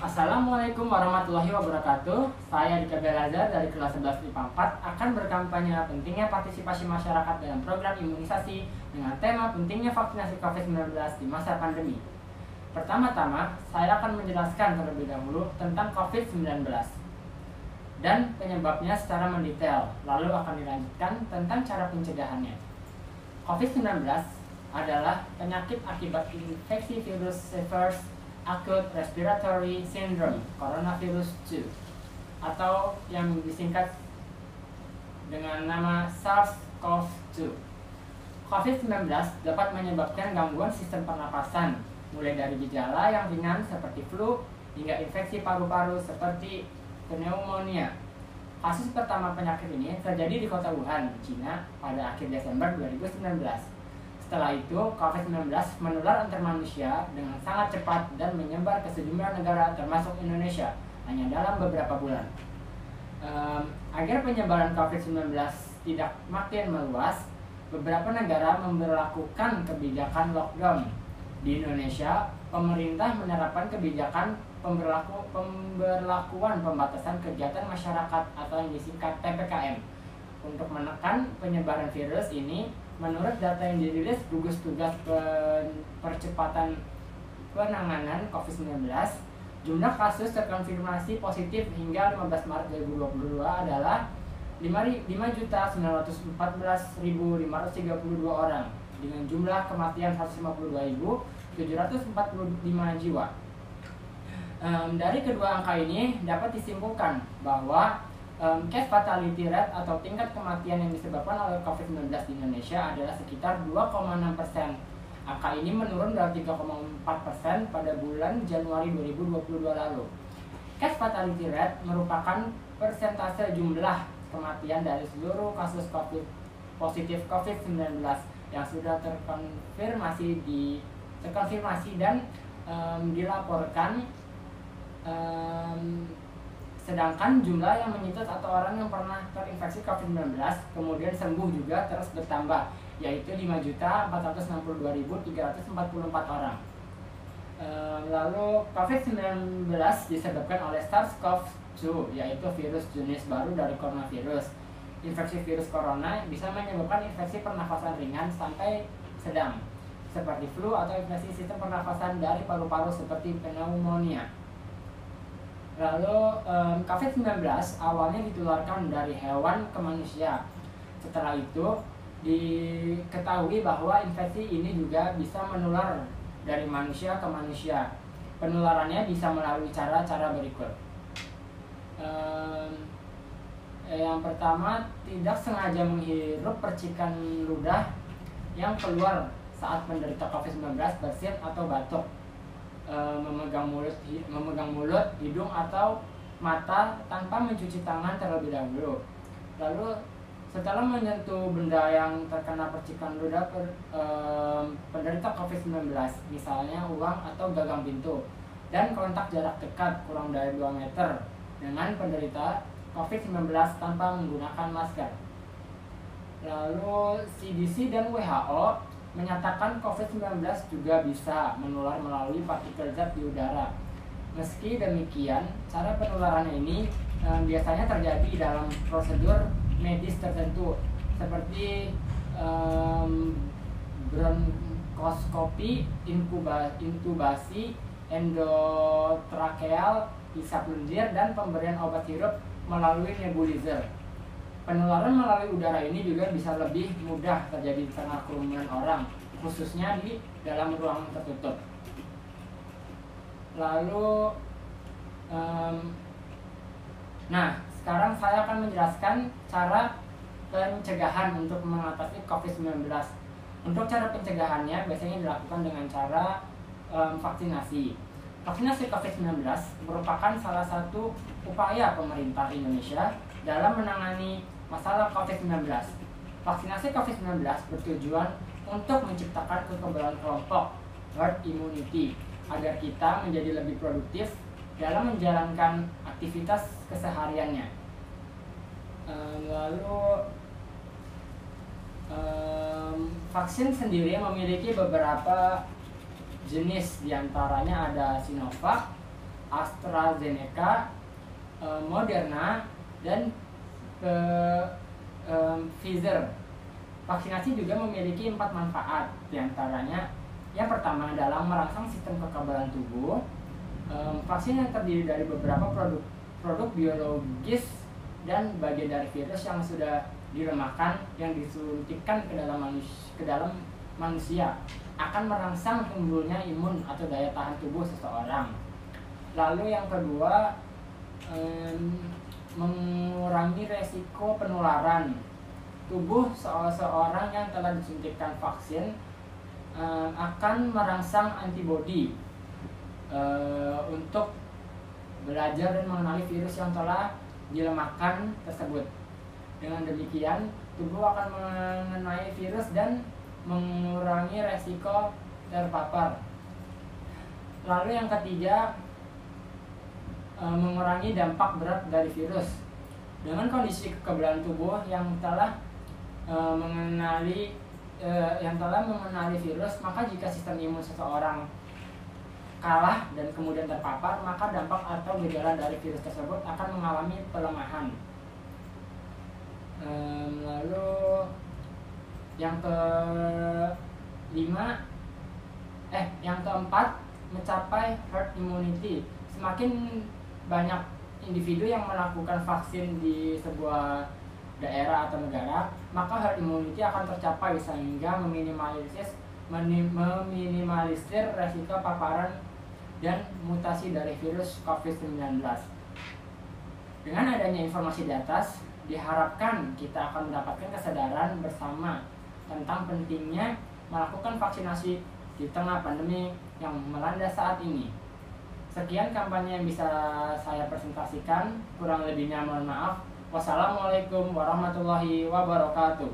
Assalamualaikum warahmatullahi wabarakatuh. Saya Dika Belazar dari kelas 11 IPA 4 akan berkampanye pentingnya partisipasi masyarakat dalam program imunisasi dengan tema pentingnya vaksinasi COVID-19 di masa pandemi. Pertama-tama, saya akan menjelaskan terlebih dahulu tentang COVID-19 dan penyebabnya secara mendetail, lalu akan dilanjutkan tentang cara pencegahannya. COVID-19 adalah penyakit akibat infeksi virus SARS Acute Respiratory Syndrome Coronavirus 2 atau yang disingkat dengan nama SARS-CoV-2. COVID-19 dapat menyebabkan gangguan sistem pernapasan, mulai dari gejala yang ringan seperti flu hingga infeksi paru-paru seperti pneumonia. Kasus pertama penyakit ini terjadi di kota Wuhan, Cina pada akhir Desember 2019. Setelah itu, COVID-19 menular antar manusia dengan sangat cepat dan menyebar ke sejumlah negara termasuk Indonesia hanya dalam beberapa bulan. Agar penyebaran COVID-19 tidak makin meluas, beberapa negara memberlakukan kebijakan lockdown. Di Indonesia, pemerintah menerapkan kebijakan pemberlakuan pembatasan kegiatan masyarakat atau yang disingkat PPKM. Untuk menekan penyebaran virus ini, menurut data yang dirilis gugus tugas percepatan penanganan COVID-19, jumlah kasus terkonfirmasi positif hingga 15 Maret 2022 adalah 5.914.532 orang dengan jumlah kematian 152.745 jiwa. Dari kedua angka ini dapat disimpulkan bahwa case fatality rate atau tingkat kematian yang disebabkan oleh COVID-19 di Indonesia adalah sekitar 2,6%. Angka ini menurun dari 3,4% pada bulan Januari 2022 lalu. Case fatality rate merupakan persentase jumlah kematian dari seluruh kasus positif COVID-19 yang sudah terkonfirmasi dan dilaporkan. Sedangkan jumlah yang menyitus atau orang yang pernah terinfeksi COVID-19 kemudian sembuh juga terus bertambah, yaitu 5.462.344 orang. Lalu COVID-19 disebabkan oleh SARS-CoV-2, yaitu virus jenis baru dari coronavirus. Infeksi virus corona bisa menyebabkan infeksi pernafasan ringan sampai sedang, seperti flu atau infeksi sistem pernafasan dari paru-paru seperti pneumonia. Lalu COVID-19 awalnya ditularkan dari hewan ke manusia. Setelah itu diketahui bahwa infeksi ini juga bisa menular dari manusia ke manusia. Penularannya bisa melalui cara-cara berikut. Yang pertama, tidak sengaja menghirup percikan ludah yang keluar saat menderita COVID-19, bersin atau batuk. Memegang mulut, hidung atau mata tanpa mencuci tangan terlebih dahulu. Lalu setelah menyentuh benda yang terkena percikan ludah penderita COVID-19, misalnya uang atau gagang pintu, dan kontak jarak dekat kurang dari 2 meter dengan penderita COVID-19 tanpa menggunakan masker. Lalu CDC dan WHO menyatakan COVID-19 juga bisa menular melalui partikel zat di udara. Meski demikian, cara penularannya ini biasanya terjadi dalam prosedur medis tertentu seperti bronkoskopi, intubasi endotrakeal, hisap lendir, dan pemberian obat sirup melalui nebulizer. Penularan melalui udara ini juga bisa lebih mudah terjadi di tengah kerumunan orang, khususnya di dalam ruangan tertutup. Lalu, sekarang saya akan menjelaskan cara pencegahan untuk mengatasi COVID-19. Untuk cara pencegahannya biasanya dilakukan dengan cara vaksinasi. Vaksinasi COVID-19 merupakan salah satu upaya pemerintah Indonesia dalam menangani masalah COVID-19. Vaksinasi COVID-19 bertujuan untuk menciptakan kekebalan kelompok herd immunity agar kita menjadi lebih produktif dalam menjalankan aktivitas kesehariannya. Vaksin sendiri memiliki beberapa jenis, diantaranya ada Sinovac, AstraZeneca, Moderna, dan Pfizer. Vaksinasi juga memiliki 4 manfaat, diantaranya yang pertama adalah merangsang sistem kekebalan tubuh. Vaksin yang terdiri dari beberapa produk biologis dan bagian dari virus yang sudah dilemahkan yang disuntikkan ke dalam manusia akan merangsang timbulnya imun atau daya tahan tubuh seseorang. Lalu yang kedua, mengurangi resiko penularan. Tubuh seseorang yang telah disuntikkan vaksin akan merangsang antibodi untuk belajar dan mengenali virus yang telah dilemahkan tersebut. Dengan demikian, tubuh akan mengenai virus dan mengurangi resiko terpapar. Lalu yang ketiga, mengurangi dampak berat dari virus. Dengan kondisi kekebalan tubuh yang telah mengenali virus, maka jika sistem imun seseorang kalah dan kemudian terpapar, maka dampak atau gejala dari virus tersebut akan mengalami pelemahan. Lalu yang keempat, mencapai herd immunity. Semakin banyak individu yang melakukan vaksin di sebuah daerah atau negara, maka herd immunity akan tercapai sehingga meminimalisir resiko paparan dan mutasi dari virus COVID-19. Dengan adanya informasi di atas, diharapkan kita akan mendapatkan kesadaran bersama tentang pentingnya melakukan vaksinasi di tengah pandemi yang melanda saat ini. Sekian kampanye yang bisa saya presentasikan, kurang lebihnya mohon maaf. Wassalamualaikum warahmatullahi wabarakatuh.